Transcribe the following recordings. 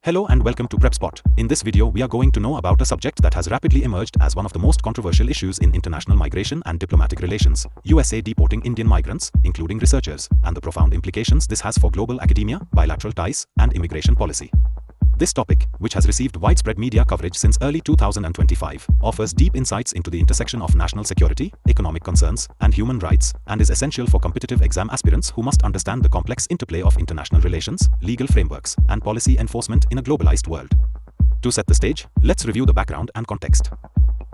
Hello and welcome to Prepspot. In this video, we are going to know about a subject that has rapidly emerged as one of the most controversial issues in international migration and diplomatic relations: USA deporting Indian migrants, including researchers, and the profound implications this has for global academia, bilateral ties, and immigration policy. This topic, which has received widespread media coverage since early 2025, offers deep insights into the intersection of national security, economic concerns, and human rights, and is essential for competitive exam aspirants who must understand the complex interplay of international relations, legal frameworks, and policy enforcement in a globalized world. To set the stage, let's review the background and context.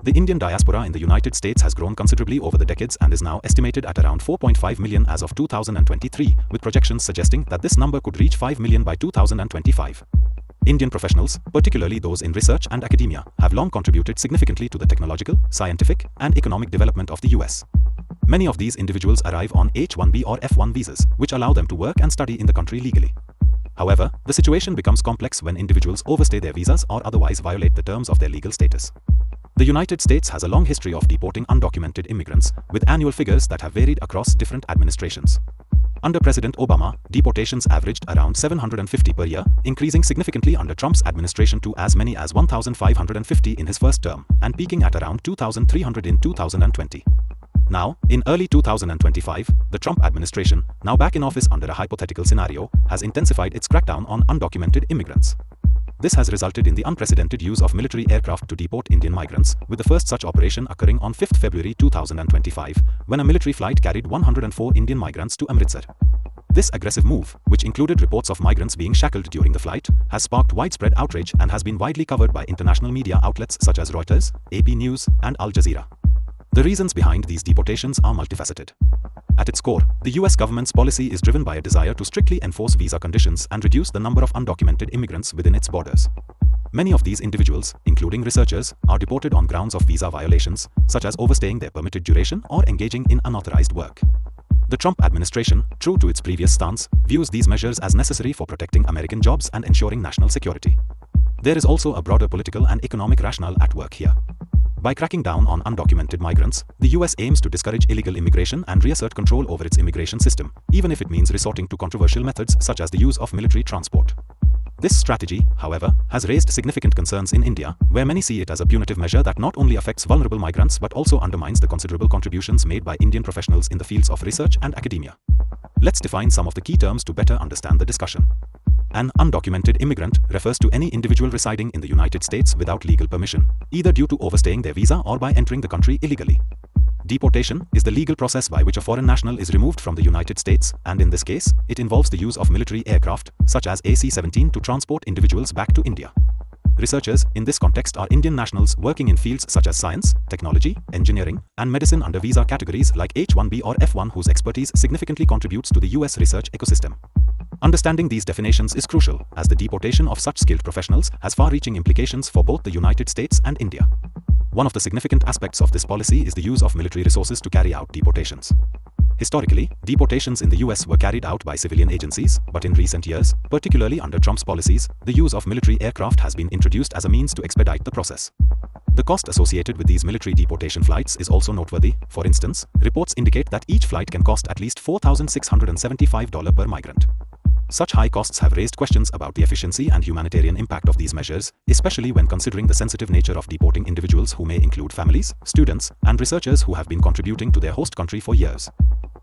The Indian diaspora in the United States has grown considerably over the decades and is now estimated at around 4.5 million as of 2023, with projections suggesting that this number could reach 5 million by 2025. Indian professionals, particularly those in research and academia, have long contributed significantly to the technological, scientific, and economic development of the US. Many of these individuals arrive on H-1B or F-1 visas, which allow them to work and study in the country legally. However, the situation becomes complex when individuals overstay their visas or otherwise violate the terms of their legal status. The United States has a long history of deporting undocumented immigrants, with annual figures that have varied across different administrations. Under President Obama, deportations averaged around 750 per year, increasing significantly under Trump's administration to as many as 1,550 in his first term, and peaking at around 2,300 in 2020. Now, in early 2025, the Trump administration, now back in office under a hypothetical scenario, has intensified its crackdown on undocumented immigrants. This has resulted in the unprecedented use of military aircraft to deport Indian migrants, with the first such operation occurring on 5 February 2025, when a military flight carried 104 Indian migrants to Amritsar. This aggressive move, which included reports of migrants being shackled during the flight, has sparked widespread outrage and has been widely covered by international media outlets such as Reuters, AP News, and Al Jazeera. The reasons behind these deportations are multifaceted. At its core, the US government's policy is driven by a desire to strictly enforce visa conditions and reduce the number of undocumented immigrants within its borders. Many of these individuals, including researchers, are deported on grounds of visa violations, such as overstaying their permitted duration or engaging in unauthorized work. The Trump administration, true to its previous stance, views these measures as necessary for protecting American jobs and ensuring national security. There is also a broader political and economic rationale at work here. By cracking down on undocumented migrants, the US aims to discourage illegal immigration and reassert control over its immigration system, even if it means resorting to controversial methods such as the use of military transport. This strategy, however, has raised significant concerns in India, where many see it as a punitive measure that not only affects vulnerable migrants but also undermines the considerable contributions made by Indian professionals in the fields of research and academia. Let's define some of the key terms to better understand the discussion. An undocumented immigrant refers to any individual residing in the United States without legal permission, either due to overstaying their visa or by entering the country illegally. Deportation is the legal process by which a foreign national is removed from the United States, and in this case, it involves the use of military aircraft, such as AC-17, to transport individuals back to India. Researchers, in this context, are Indian nationals working in fields such as science, technology, engineering, and medicine under visa categories like H-1B or F-1, whose expertise significantly contributes to the US research ecosystem. Understanding these definitions is crucial, as the deportation of such skilled professionals has far-reaching implications for both the United States and India. One of the significant aspects of this policy is the use of military resources to carry out deportations. Historically, deportations in the US were carried out by civilian agencies, but in recent years, particularly under Trump's policies, the use of military aircraft has been introduced as a means to expedite the process. The cost associated with these military deportation flights is also noteworthy. For instance, reports indicate that each flight can cost at least $4,675 per migrant. Such high costs have raised questions about the efficiency and humanitarian impact of these measures, especially when considering the sensitive nature of deporting individuals who may include families, students, and researchers who have been contributing to their host country for years.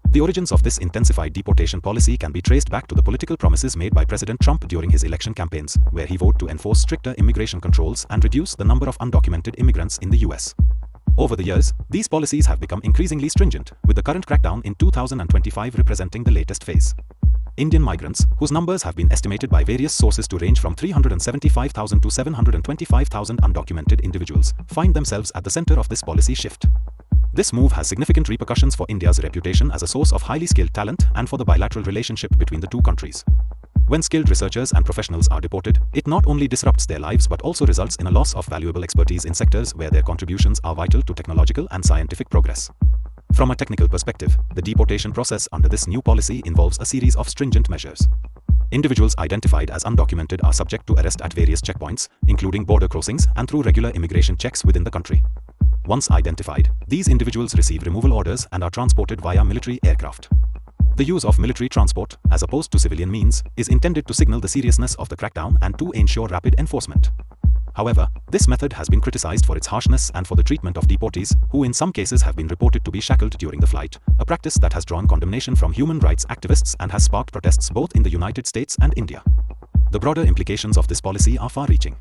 The origins of this intensified deportation policy can be traced back to the political promises made by President Trump during his election campaigns, where he vowed to enforce stricter immigration controls and reduce the number of undocumented immigrants in the US. Over the years, these policies have become increasingly stringent, with the current crackdown in 2025 representing the latest phase. Indian migrants, whose numbers have been estimated by various sources to range from 375,000 to 725,000 undocumented individuals, find themselves at the center of this policy shift. This move has significant repercussions for India's reputation as a source of highly skilled talent and for the bilateral relationship between the two countries. When skilled researchers and professionals are deported, it not only disrupts their lives but also results in a loss of valuable expertise in sectors where their contributions are vital to technological and scientific progress. From a technical perspective, the deportation process under this new policy involves a series of stringent measures. Individuals identified as undocumented are subject to arrest at various checkpoints, including border crossings and through regular immigration checks within the country. Once identified, these individuals receive removal orders and are transported via military aircraft. The use of military transport, as opposed to civilian means, is intended to signal the seriousness of the crackdown and to ensure rapid enforcement. However, this method has been criticized for its harshness and for the treatment of deportees, who in some cases have been reported to be shackled during the flight, a practice that has drawn condemnation from human rights activists and has sparked protests both in the United States and India. The broader implications of this policy are far-reaching.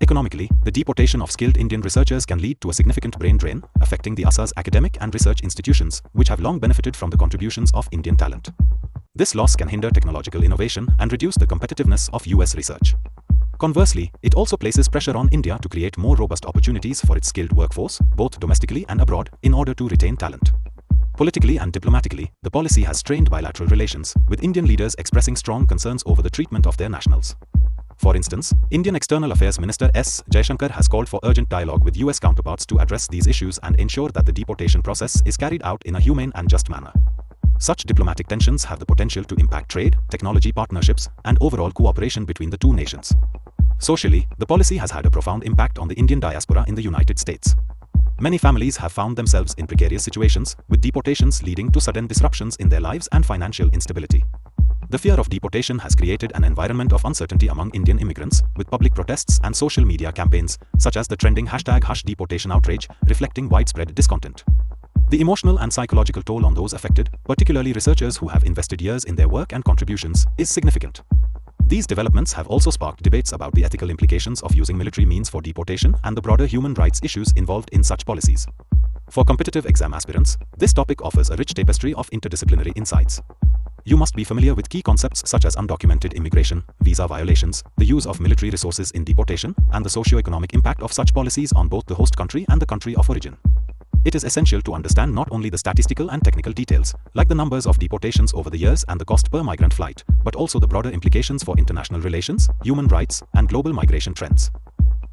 Economically, the deportation of skilled Indian researchers can lead to a significant brain drain, affecting the USA's academic and research institutions, which have long benefited from the contributions of Indian talent. This loss can hinder technological innovation and reduce the competitiveness of US research. Conversely, it also places pressure on India to create more robust opportunities for its skilled workforce, both domestically and abroad, in order to retain talent. Politically and diplomatically, the policy has strained bilateral relations, with Indian leaders expressing strong concerns over the treatment of their nationals. For instance, Indian External Affairs Minister S. Jaishankar has called for urgent dialogue with US counterparts to address these issues and ensure that the deportation process is carried out in a humane and just manner. Such diplomatic tensions have the potential to impact trade, technology partnerships, and overall cooperation between the two nations. Socially, the policy has had a profound impact on the Indian diaspora in the United States. Many families have found themselves in precarious situations, with deportations leading to sudden disruptions in their lives and financial instability. The fear of deportation has created an environment of uncertainty among Indian immigrants, with public protests and social media campaigns, such as the trending #HushDeportation outrage, reflecting widespread discontent. The emotional and psychological toll on those affected, particularly researchers who have invested years in their work and contributions, is significant. These developments have also sparked debates about the ethical implications of using military means for deportation and the broader human rights issues involved in such policies. For competitive exam aspirants, this topic offers a rich tapestry of interdisciplinary insights. You must be familiar with key concepts such as undocumented immigration, visa violations, the use of military resources in deportation, and the socio-economic impact of such policies on both the host country and the country of origin. It is essential to understand not only the statistical and technical details, like the numbers of deportations over the years and the cost per migrant flight, but also the broader implications for international relations, human rights, and global migration trends.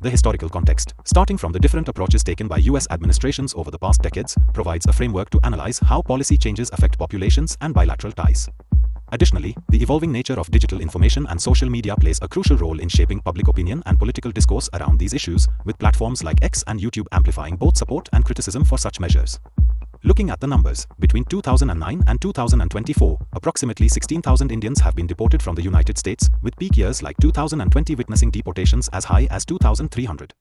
The historical context, starting from the different approaches taken by US administrations over the past decades, provides a framework to analyze how policy changes affect populations and bilateral ties. Additionally, the evolving nature of digital information and social media plays a crucial role in shaping public opinion and political discourse around these issues, with platforms like X and YouTube amplifying both support and criticism for such measures. Looking at the numbers, between 2009 and 2024, approximately 16,000 Indians have been deported from the United States, with peak years like 2020 witnessing deportations as high as 2,300.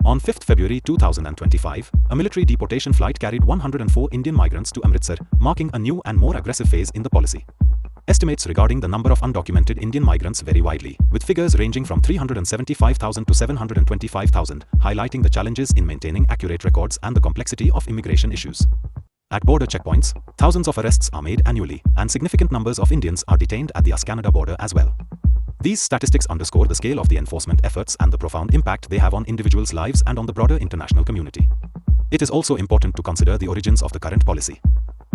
On 5 February 2025, a military deportation flight carried 104 Indian migrants to Amritsar, marking a new and more aggressive phase in the policy. Estimates regarding the number of undocumented Indian migrants vary widely, with figures ranging from 375,000 to 725,000, highlighting the challenges in maintaining accurate records and the complexity of immigration issues. At border checkpoints, thousands of arrests are made annually, and significant numbers of Indians are detained at the US-Canada border as well. These statistics underscore the scale of the enforcement efforts and the profound impact they have on individuals' lives and on the broader international community. It is also important to consider the origins of the current policy.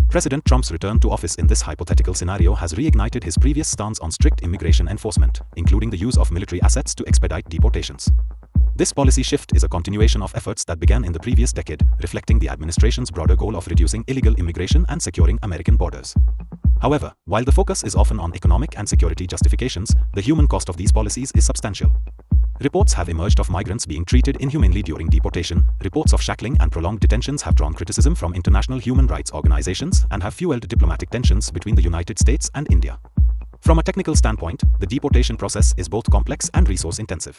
President Trump's return to office in this hypothetical scenario has reignited his previous stance on strict immigration enforcement, including the use of military assets to expedite deportations. This policy shift is a continuation of efforts that began in the previous decade, reflecting the administration's broader goal of reducing illegal immigration and securing American borders. However, while the focus is often on economic and security justifications, the human cost of these policies is substantial. Reports have emerged of migrants being treated inhumanely during deportation. Reports of shackling and prolonged detentions have drawn criticism from international human rights organizations and have fueled diplomatic tensions between the United States and India. From a technical standpoint, the deportation process is both complex and resource-intensive.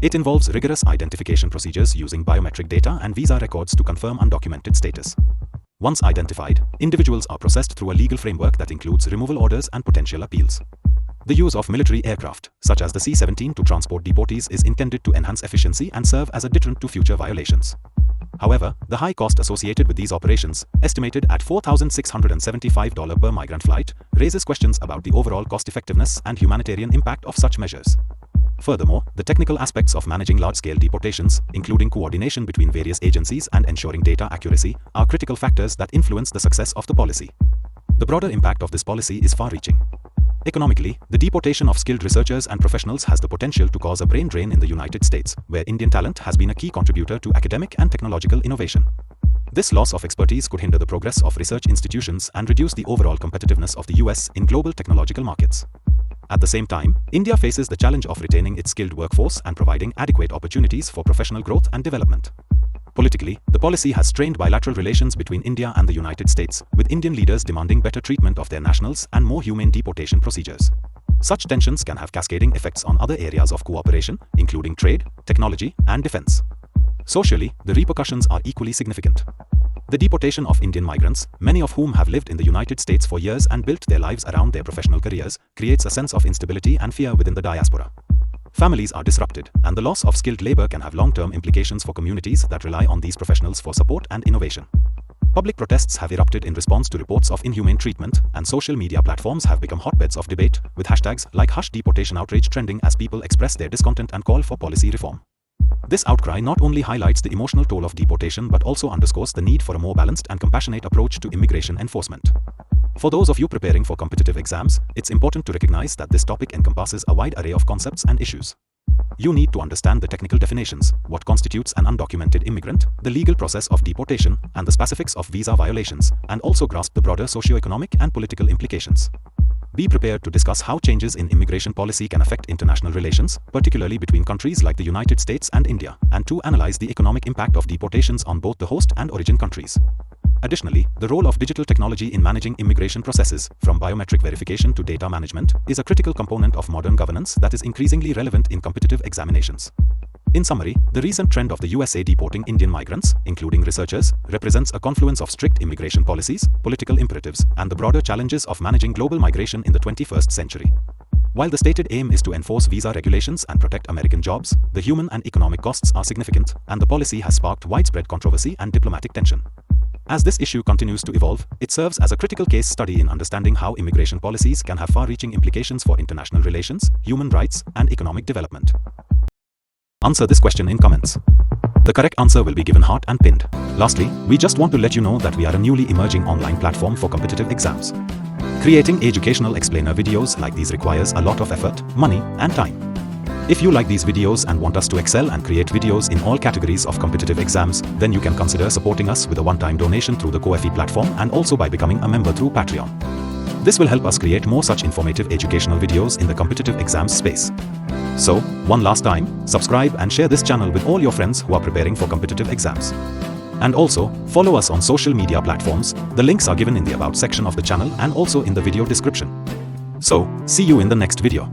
It involves rigorous identification procedures using biometric data and visa records to confirm undocumented status. Once identified, individuals are processed through a legal framework that includes removal orders and potential appeals. The use of military aircraft, such as the C-17 to transport deportees, is intended to enhance efficiency and serve as a deterrent to future violations. However, the high cost associated with these operations, estimated at $4,675 per migrant flight, raises questions about the overall cost-effectiveness and humanitarian impact of such measures. Furthermore, the technical aspects of managing large-scale deportations, including coordination between various agencies and ensuring data accuracy, are critical factors that influence the success of the policy. The broader impact of this policy is far-reaching. Economically, the deportation of skilled researchers and professionals has the potential to cause a brain drain in the United States, where Indian talent has been a key contributor to academic and technological innovation. This loss of expertise could hinder the progress of research institutions and reduce the overall competitiveness of the US in global technological markets. At the same time, India faces the challenge of retaining its skilled workforce and providing adequate opportunities for professional growth and development. Politically, the policy has strained bilateral relations between India and the United States, with Indian leaders demanding better treatment of their nationals and more humane deportation procedures. Such tensions can have cascading effects on other areas of cooperation, including trade, technology, and defense. Socially, the repercussions are equally significant. The deportation of Indian migrants, many of whom have lived in the United States for years and built their lives around their professional careers, creates a sense of instability and fear within the diaspora. Families are disrupted, and the loss of skilled labor can have long-term implications for communities that rely on these professionals for support and innovation. Public protests have erupted in response to reports of inhumane treatment, and social media platforms have become hotbeds of debate, with hashtags like #deportation_outrage trending as people express their discontent and call for policy reform. This outcry not only highlights the emotional toll of deportation but also underscores the need for a more balanced and compassionate approach to immigration enforcement. For those of you preparing for competitive exams, it's important to recognize that this topic encompasses a wide array of concepts and issues. You need to understand the technical definitions, what constitutes an undocumented immigrant, the legal process of deportation, and the specifics of visa violations, and also grasp the broader socio-economic and political implications. Be prepared to discuss how changes in immigration policy can affect international relations, particularly between countries like the United States and India, and to analyze the economic impact of deportations on both the host and origin countries. Additionally, the role of digital technology in managing immigration processes, from biometric verification to data management, is a critical component of modern governance that is increasingly relevant in competitive examinations. In summary, the recent trend of the USA deporting Indian migrants, including researchers, represents a confluence of strict immigration policies, political imperatives, and the broader challenges of managing global migration in the 21st century. While the stated aim is to enforce visa regulations and protect American jobs, the human and economic costs are significant, and the policy has sparked widespread controversy and diplomatic tension. As this issue continues to evolve, it serves as a critical case study in understanding how immigration policies can have far-reaching implications for international relations, human rights, and economic development. Answer this question in comments. The correct answer will be given hot and pinned. Lastly, we just want to let you know that we are a newly emerging online platform for competitive exams. Creating educational explainer videos like these requires a lot of effort, money, and time. If you like these videos and want us to excel and create videos in all categories of competitive exams, then you can consider supporting us with a one-time donation through the Ko-fi platform and also by becoming a member through Patreon. This will help us create more such informative educational videos in the competitive exams space. So, one last time, subscribe and share this channel with all your friends who are preparing for competitive exams. And also, follow us on social media platforms. The links are given in the About section of the channel and also in the video description. So, see you in the next video.